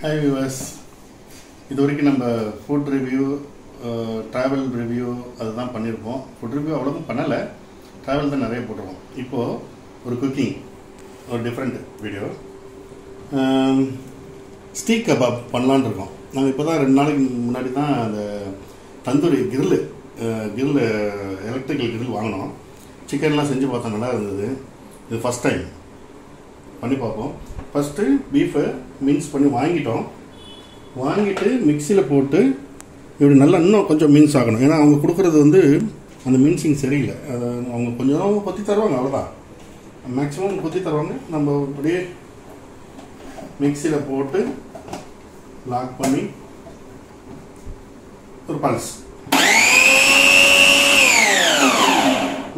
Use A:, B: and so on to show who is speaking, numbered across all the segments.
A: Hi viewers, இதுவரைக்கும் நம்ம food review travel review அதுதான் பண்ணியிருப்போம். ஃபுட் ரிவ்யூ அவ்வளோக்கும் பண்ணலை, ட்ராவல் தான் நிறைய போட்டிருக்கோம். இப்போது ஒரு குக்கிங், ஒரு டிஃப்ரெண்ட் வீடியோ. ஸ்டீக் கபாப் பண்ணலான் இருக்கோம். நாங்கள் இப்போ தான் 2 நாளைக்கு முன்னாடி தான் அந்த தந்தூரி கிரில் எலக்ட்ரிக்கல் கிரில் வாங்கினோம். சிக்கன்லாம் செஞ்சு பார்த்தா நல்லா இருந்தது. இது ஃபஸ்ட் டைம் பண்ணி பார்ப்போம். ஃபஸ்ட்டு பீஃபை மின்ஸ் பண்ணி வாங்கிட்டு மிக்சியில் போட்டு இப்படி நல்லா இன்னும் கொஞ்சம் மின்ஸ் ஆகணும். ஏன்னா அவங்க கொடுக்குறது வந்து அந்த மின்சிங் சரியில்லை. அதை அவங்க கொஞ்சம் கொத்தி தருவாங்க, அவ்வளோதான். மேக்ஸிமம் கொத்தி தருவாங்க. நம்ம அப்படியே மிக்சியில் போட்டு லாக் பண்ணி ஒரு பல்ஸ்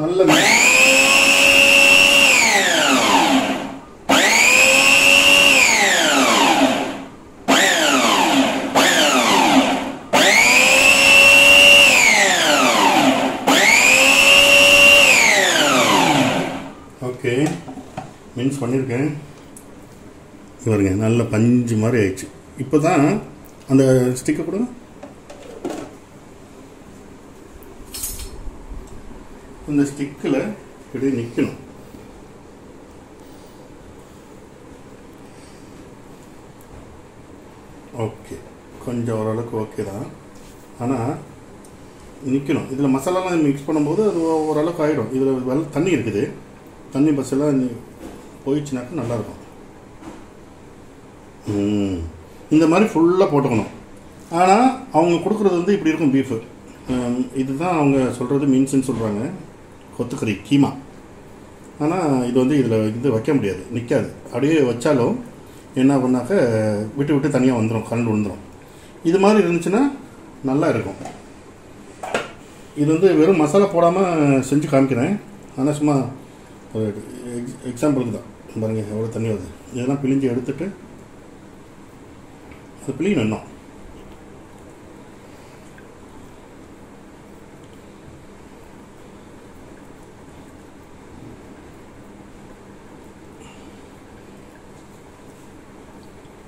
A: நல்ல ஓகே மின்ஸ் பண்ணியிருக்கேன். பாருங்க, நல்ல பஞ்சு மாதிரி ஆயிடுச்சு. இப்போ தான் அந்த ஸ்டிக்கை கூட இந்த ஸ்டிக்கில் இப்படி நிற்கணும். ஓகே, கொஞ்சம் ஓரளவுக்கு ஓகே தான். ஆனால் நிற்கணும். இதில் மசாலாலாம் மிக்ஸ் பண்ணும்போது அது ஓரளவுக்கு ஆகிடும். இதில் தண்ணி இருக்குது. தண்ணி பஸ்ஸெல்லாம் போயிடுச்சுனாக்கா நல்லாயிருக்கும். இந்த மாதிரி ஃபுல்லாக போட்டுக்கணும். ஆனால் அவங்க கொடுக்குறது வந்து இப்படி இருக்கும் பீஃபு. இதுதான் அவங்க சொல்கிறது மீன்ஸ்ன்னு சொல்கிறாங்க, கொத்துக்கறி கீமா. ஆனால் இது வந்து இதில் வைக்க முடியாது, நிற்காது. அப்படியே வச்சாலும் என்ன பண்ணாக்க விட்டு தனியாக வந்துடும், கரண்ட் விழுந்துடும். இது மாதிரி இருந்துச்சுன்னா நல்லா இருக்கும். இது வந்து வெறும் மசாலா போடாமல் செஞ்சு காமிக்கிறேன். ஆனால் சும்மா ஒரு எக்ஸாம்பிளுக்கு தான். பாருங்கள் எவ்வளோ தண்ணி வருது. இதெல்லாம் பிழிஞ்சு எடுத்துட்டு அது பிழியணும். இன்னும்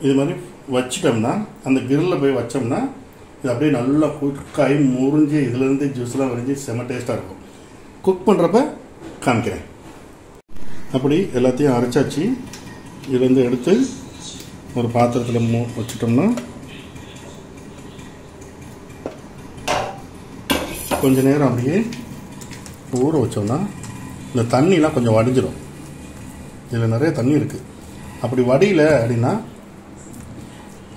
A: இது மாதிரி வச்சிட்டோம்னா, அந்த கிரில்ல போய் வச்சோம்னா இது அப்படியே நல்லா குக்காகி முறிஞ்சு இதுலேருந்து ஜூஸ்லாம் வரைஞ்சி செம்ம டேஸ்ட்டாக இருக்கும். குக் பண்ணுறப்ப காமிக்கிறேன். அப்படி எல்லாத்தையும் அரைச்சாச்சு. இதுலேருந்து எடுத்து ஒரு பாத்திரத்தில் வச்சுட்டோம்னா கொஞ்ச நேரம் அப்படியே ஊற வச்சோம்னா இந்த தண்ணிலாம் கொஞ்சம் வடிஞ்சிடும். இதில் நிறைய தண்ணி இருக்குது. அப்படி வடியல அப்படின்னா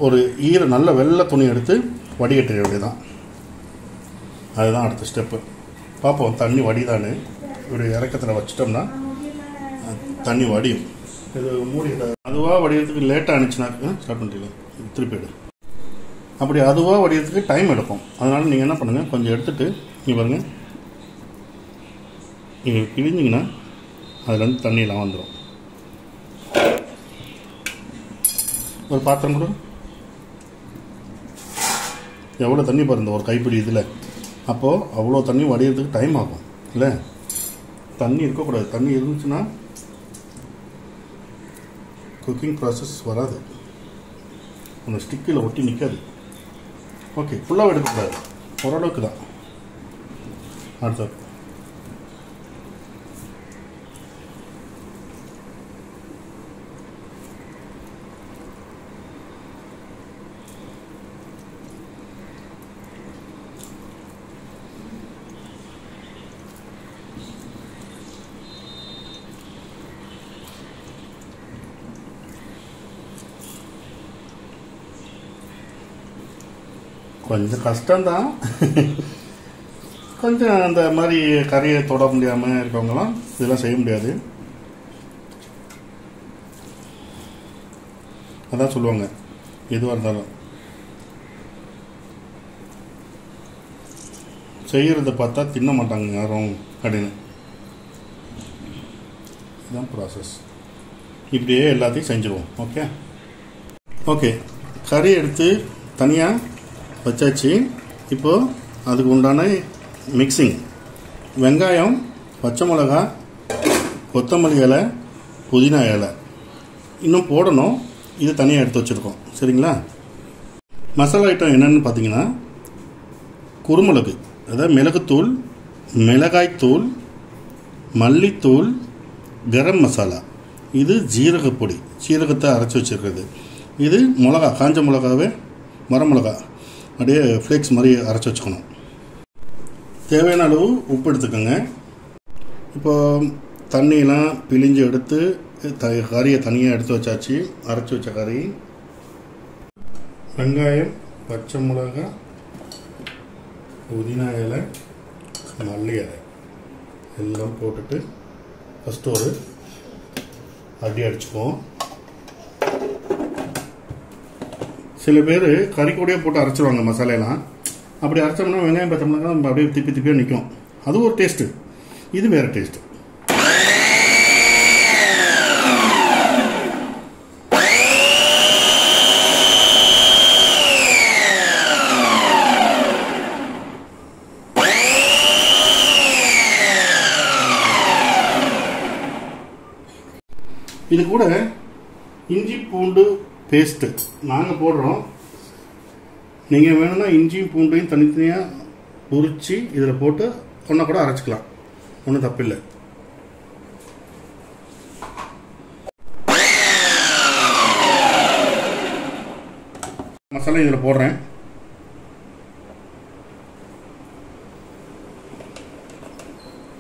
A: ஒரு நல்ல வெள்ளை துணி எடுத்து வடிகட்ட வேண்டியதுதான். அதுதான் அடுத்த ஸ்டெப்பு. பார்ப்போம் தண்ணி வடிதான்னு. இப்படி இறக்கத்தில் வச்சிட்டோம்னா தண்ணி வடியும். இது மூடி அதுவாக வடிகிறதுக்கு லேட்டாக ஆனிச்சுனாக்க ஸ்டார்ட் பண்ணுறீங்க, திருப்பிடு. அப்படி அதுவாக வடிகிறதுக்கு டைம் எடுக்கும். அதனால் நீங்கள் என்ன பண்ணுங்கள், கொஞ்சம் எடுத்துகிட்டு நீங்கள் பாருங்கள், நீங்கள் கிழிஞ்சிங்கன்னா அதுலேருந்து தண்ணியெல்லாம் வந்துடும். ஒரு பாத்திரம் கூட எவ்வளோ தண்ணி பாருங்க, ஒரு கைப்பிடி இதில். அப்போது அவ்வளோ தண்ணி வடிகிறதுக்கு டைம் ஆகும் இல்லை? தண்ணி இருக்கக்கூடாது. தண்ணி இருந்துச்சுன்னா குக்கிங் ப்ராசஸ் வராது, அந்த ஸ்டிக்கில் ஒட்டி நிற்காது. ஓகே, ஃபுல்லாக எடுக்கக்கூடாது, ஓரளவுக்கு தான். அடுத்த கொஞ்சம் கஷ்டம்தான். கொஞ்சம் அந்த மாதிரி கறியை தொட முடியாமல் இருக்கவங்களாம் இதெல்லாம் செய்ய முடியாது. அதான் சொல்லுவாங்க, எதுவாக இருந்தாலும் செய்கிறத பார்த்தா தின்ன மாட்டாங்க யாரும் அப்படின்னு. இதுதான் ப்ராசஸ். இப்படியே எல்லாத்தையும் செஞ்சுருவோம். ஓகே, கறி எடுத்து தனியாக வச்சாச்சு. இப்போது அதுக்கு உண்டான மிக்சிங், வெங்காயம், பச்சை மிளகாய், கொத்தமல்லி இலை, புதினா இலை இன்னும் போடணும். இது தனியாக எடுத்து வச்சுருக்கோம். சரிங்களா? மசாலா ஐட்டம் என்னென்னு பார்த்தீங்கன்னா, குருமிளகு, அதாவது மிளகுத்தூள், மிளகாய்த்தூள், மல்லித்தூள், கரம் மசாலா, இது ஜீரகப்பொடி, சீரகத்தை அரைச்சி வச்சுருக்கிறது. இது மிளகா, காஞ்ச மிளகாவே வரமிளகா அப்படியே ஃப்ளேக்ஸ் மாதிரி அரைச்சி வச்சுக்கணும். தேவையான அளவு உப்பு எடுத்துக்கோங்க. இப்போ தண்ணியெலாம் பிழிஞ்சு எடுத்து கறியை தனியாக எடுத்து வச்சாச்சு. அரைச்சி வச்ச கறி, வெங்காயம், பச்சை மிளகாய், புதினா இலை, மல்லி இலை எல்லாம் போட்டுட்டு ஃபஸ்ட்டு ஒரு அடி அடிச்சுக்குவோம். சில பேர் கறி கூடயே போட்டு அரைச்சிடுவாங்க மசாலையெல்லாம். அப்படி அரைச்சோம்னா வெங்காயம் பச்சை மிளகாய் நம்ம அப்படியே திப்பி திப்பியாக நிற்கும். அது ஒரு டேஸ்ட்டு, இது வேறு டேஸ்ட்டு. இது கூட இஞ்சி பூண்டு பேஸ்ட்டு நாங்கள் போடுறோம். நீங்கள் வேணும்னா இஞ்சியும் பூண்டையும் தனித்தனியாக உரித்து இதில் போட்டு ஒன்றா கூட அரைச்சிக்கலாம், ஒன்றும் தப்பில்லை. மசாலா இதில் போடுறேன்.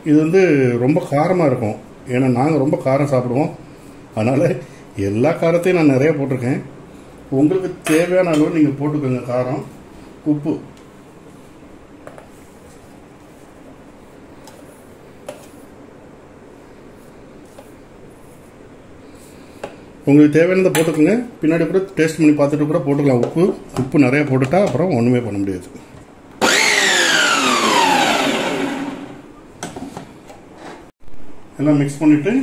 A: இது வந்து ரொம்ப காரமாக இருக்கும், ஏன்னா நாங்கள் ரொம்ப காரம் சாப்பிடுவோம். அதனால் எல்லா காரத்தையும் நான் நிறைய போட்டிருக்கேன். உங்களுக்கு தேவையான அளவு நீங்கள் போட்டுக்கோங்க. காரம், உப்பு, உங்களுக்கு தேவையானதை போட்டுக்கோங்க. பின்னாடி கூட டேஸ்ட் பண்ணி பார்த்துட்டு கூட போட்டுக்கலாம். உப்பு நிறைய போட்டுட்டா அப்புறம் ஒன்றுமே பண்ண முடியாது. எல்லாம் மிக்ஸ் பண்ணிவிட்டு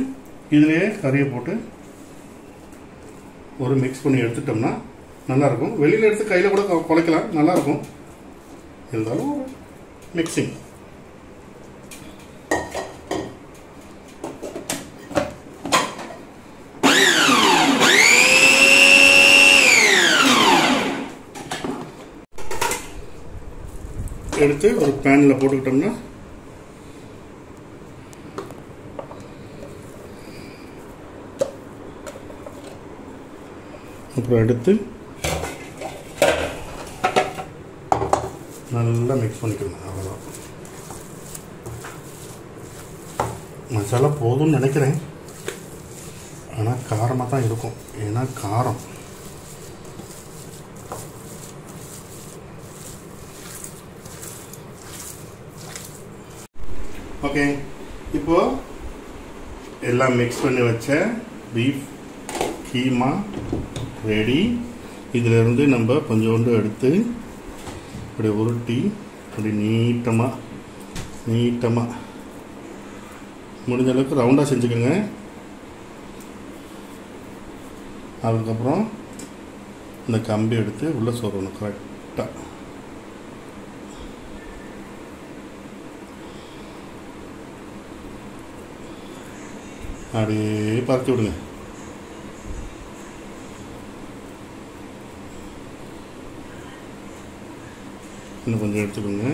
A: இதிலேயே கறியை போட்டு ஒரு மிக்ஸ் பண்ணி எடுத்துட்டோம்னா நல்லாயிருக்கும். வெளியில் எடுத்து கையில் கூட குலைக்கலாம், நல்லாயிருக்கும். இருந்தாலும் ஒரு மிக்சிங். எடுத்து ஒரு பேனில் போட்டுக்கிட்டோம்னா அப்புறம் எடுத்து நல்லா மிக்ஸ் பண்ணிக்கணும். அவ்வளோதான். மசாலா போதும்னு நினைக்கிறேன், ஆனால் காரமாக தான் இருக்கும். ஏன்னா காரம். ஓகே, இப்போ எல்லாம் மிக்ஸ் பண்ணி வச்ச பீஃப் கீமா ரெடி. இதிலிருந்து நம்ம கொஞ்சோண்டு எடுத்து இப்படி உருட்டி அப்படி நீட்டமாக முடிஞ்ச அளவுக்கு ரவுண்டாக செஞ்சுக்கோங்க. அதுக்கப்புறம் இந்த கம்பி எடுத்து உள்ளே சொருகணும் கரெக்டாக. அப்படியே பறத்தி விடுங்க. இன்னும் கொஞ்சம் எடுத்துக்கோங்க.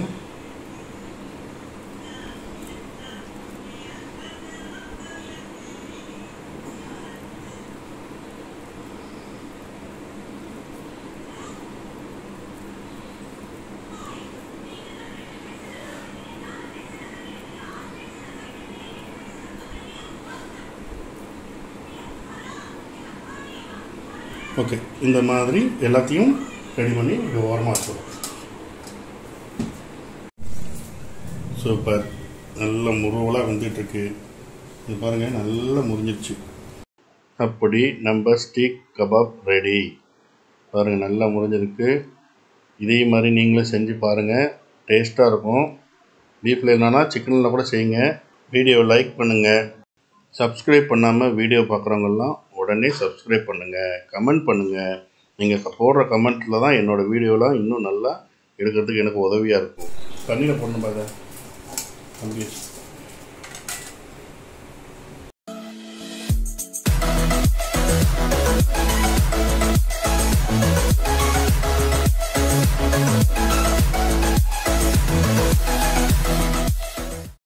A: ஓகே, இந்த மாதிரி எல்லாத்தையும் ரெடி பண்ணி இப்படி ஓரமாக வச்சுருவோம். சூப்பர், நல்ல முருவலாக வந்துட்டுருக்கு. இது பாருங்கள், நல்லா முறிஞ்சிருச்சு. அப்படி நம்ம ஸ்டீக் கபாப் ரெடி. பாருங்கள், நல்லா முறிஞ்சிருக்கு. இதே மாதிரி நீங்களும் செஞ்சு பாருங்கள், டேஸ்ட்டாக இருக்கும். பீஃபில் என்னன்னா சிக்கனில் கூட செய்யுங்க. வீடியோவை லைக் பண்ணுங்கள். சப்ஸ்கிரைப் பண்ணாமல் வீடியோ பார்க்குறவங்கெல்லாம் உடனே சப்ஸ்கிரைப் பண்ணுங்கள், கமெண்ட் பண்ணுங்கள். நீங்கள் போடுற கமெண்ட்டில் தான் என்னோடய வீடியோலாம் இன்னும் நல்லா எடுக்கிறதுக்கு எனக்கு உதவியாக இருக்கும். தண்ணியில் போடணும் பாருங்க.